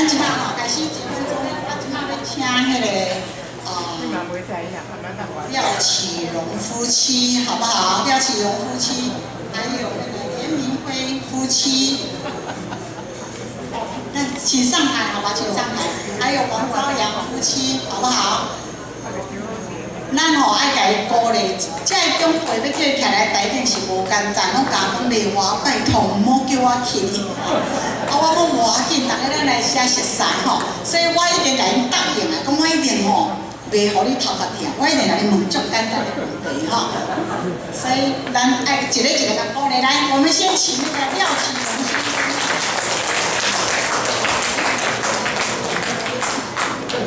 咱即摆吼开始结婚中，即摆要请迄个廖启荣夫妻，好不好？廖启荣夫妻，还有那个严明辉夫妻，那请上台，好吧？请上台。还有王朝阳夫妻，好不好？咱吼爱甲伊鼓励，这个长辈要叫伊徛来台顶是无简单，拢甲讲丽华拜托，唔好叫我去。我讲无要紧，逐个咱来写熟识吼，所以我一定甲因答应啊，讲我一定吼袂互你头壳痛，我一定甲你问足简单的问题吼。所以咱爱一个一个甲鼓励，来，我们先请那个廖启荣先生。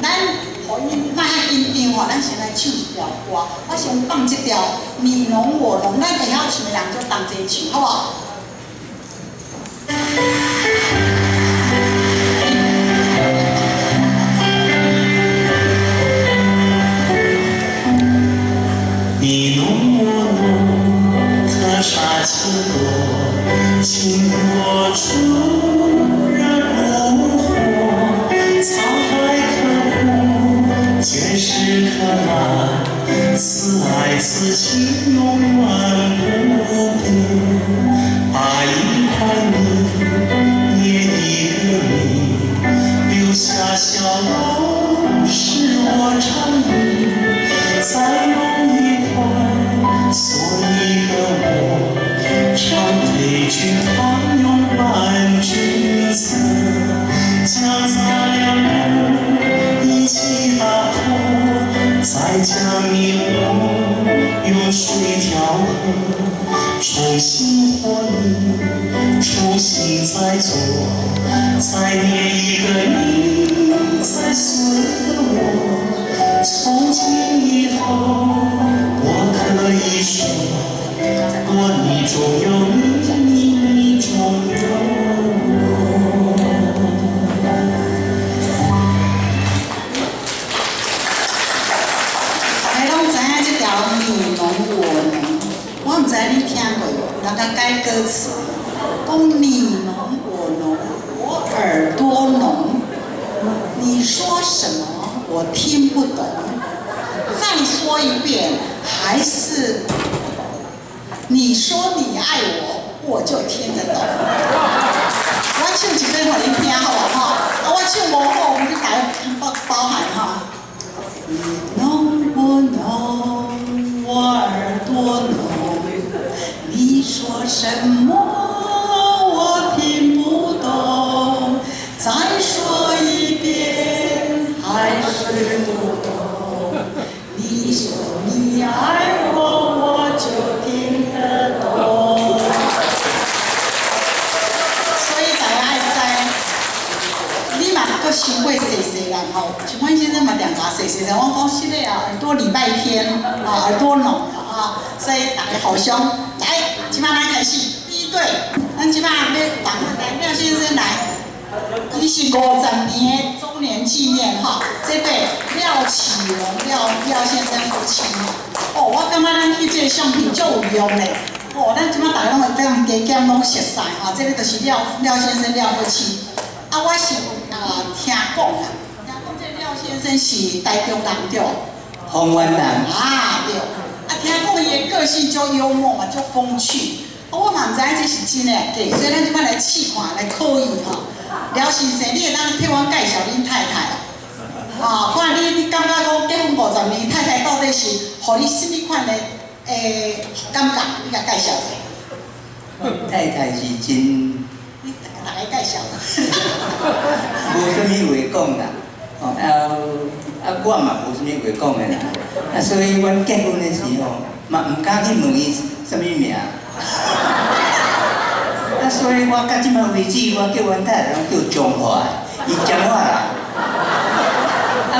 咱互因莫爱紧张吼，咱先来唱一条歌。我先放一条《你侬我侬》，咱会晓唱的人就同齐唱，好不好？你侬我侬，可杀情多，情多处人如火，沧海可枯，前世可来，此爱此情永远不变。把一块泥捏一个你，留下笑容是我长衣，再用一块做一个我，常对君旁用伴君侧，将咱两人一起打破，再将你我用水调和，重新活你，重新再做，再捏一个你，再塑一个我。从今以后，我可以说，我你中有你，你中有我。大家拢知影这条《你侬我侬》，我唔知你听过无？人家改歌词，讲你侬我侬，我耳朵聋，你说什么我听不懂。再说一遍，还是你说你爱我，我就听得懂。我唱一遍互你听好不好？我唱无好，你大家包涵哈。你侬我侬，我耳朵聋，你说什么我听不懂。再说一遍，还是不懂。你说你爱我，我就听得懂。所以大家爱知，你嘛搁想过细细人吼，像阮先生嘛两家细细人，我讲现在啊耳朵礼拜天啊耳朵聋了啊，所以大家互相来，即摆咱开始第一对，咱即摆要访来廖先生来。伊是50年的周年纪念哈，这对廖启荣廖先生夫妻哦，我感觉咱去这个相片足有用嘞哦，咱即摆大家拢会这样加减拢熟悉哈，这个就是廖先生廖夫妻啊，我是听讲啦，这廖先生是台中人对，丰原人啊对，啊听讲伊的个性足幽默嘛，足风趣。我嘛唔知这是真诶假，所以咱即摆来试看，来考验吼。廖先生，你会当替我介绍恁太太啊？看你感觉讲结婚50年，太太到底是互你什么款的感觉？你甲介绍者。太太是真，你大概介绍。无啥物话讲啦，我嘛无啥物话讲的啦，所以阮结婚的时候嘛唔敢去问伊什么名。所以我到即摆为止，我叫阮太太拢叫彰化，伊彰化人。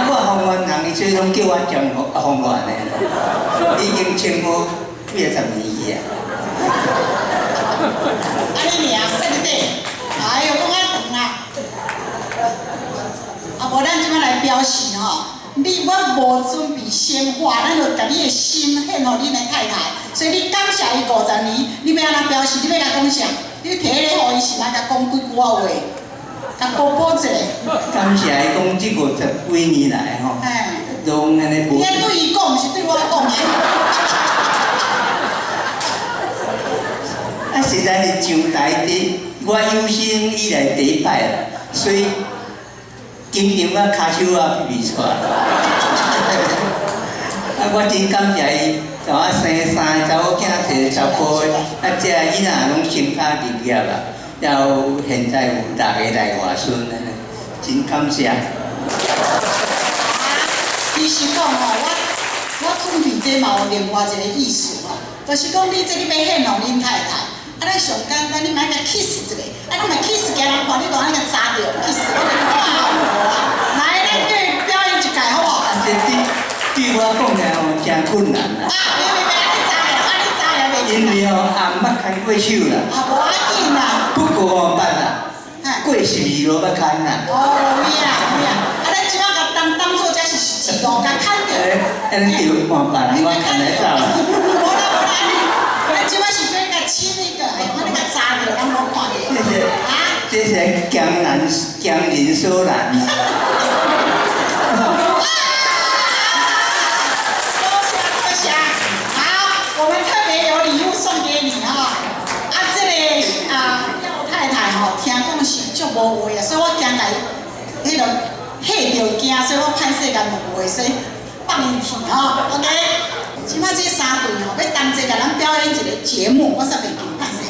我丰原人，伊所以拢叫我丰原的，已经称呼几啊十年去啊。安尼尔，对不对？哎呦，讲啊长啊！无咱即摆来表示吼，我无准备鲜花，咱就甲你的心献互恁的太太，所以你感谢伊50年，你要安怎表示？你要甲讲啥？你摕迄个互伊是哪甲讲几句话？甲波波者。感谢伊讲这50几年来吼，拢安尼无。你对伊讲，是对我讲的。啊，实在是上台的，我有生以来第一摆啦，所以紧张啊，骹手啊皮出来。啊，我真感谢伊，甲我生3个查某囝，摕查甫的，啊，这囡仔拢成家立业啦，然后现在有6个来外孙安尼，真感谢。其实讲吼，我准备这嘛有另外一个意思吼，就是讲你这你要献互恁太太，啊，咱上简单，你莫甲 kiss 一个，啊，你莫 kiss 惊人看你都安尼甲扎着 kiss， 我就看好无啊。来，咱对表演一届好无？啊，这对我讲来吼，真困难啦。啊，别，安尼扎了，安尼扎了袂因为吼也毋捌开过手啦。啊，无要紧啦。不过吼捌啦，过12路要开啦。哦，有影，啊，咱即摆甲当做这是12路，甲砍着。安尼就换别人，我看来走啦。无啦，咱即摆是做甲亲那个，我那个扎着，咱无看着。啊？这是强人所难。多谢，好，我们特别有礼物送给你哈。啊，这个廖太太吼，听讲是足无话啊，所以我惊甲伊迄个吓着惊，所以我歹势甲问话，所以放伊去吼。OK， 即摆这3队吼，要同齐甲咱表演一个节目，我煞袂记歹势。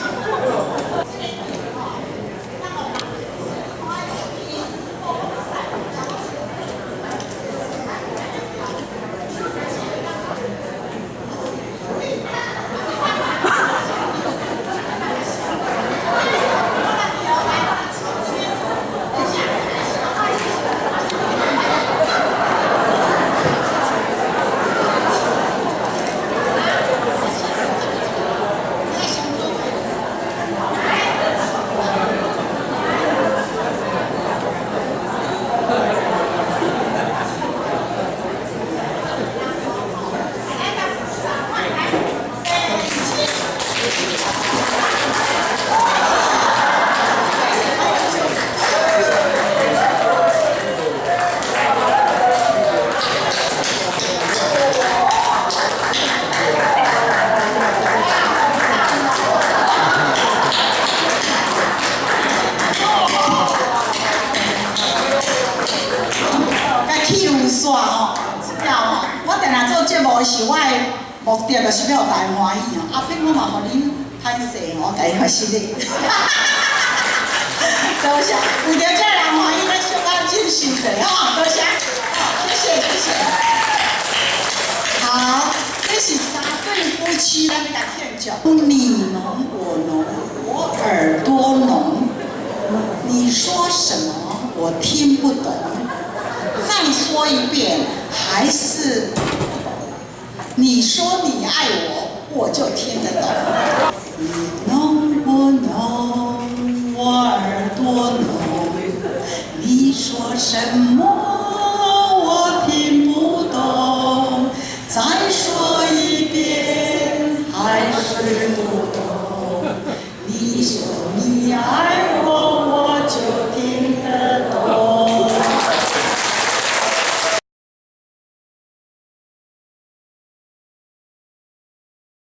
是我的目的，就是要大欢喜哦。后壁我嘛互恁歹势哦，家己发心哩。多谢，为着这人欢喜，咱小可忍受者吼，多谢，谢谢。好，这是3对夫妻，咱要甲献上。你侬我侬，我耳朵聋，你说什么我听不懂，再说一遍，还是。你说你爱我，我就听得懂。你聋我聋，我耳朵聋，你说什么我听不懂，再说一遍还是不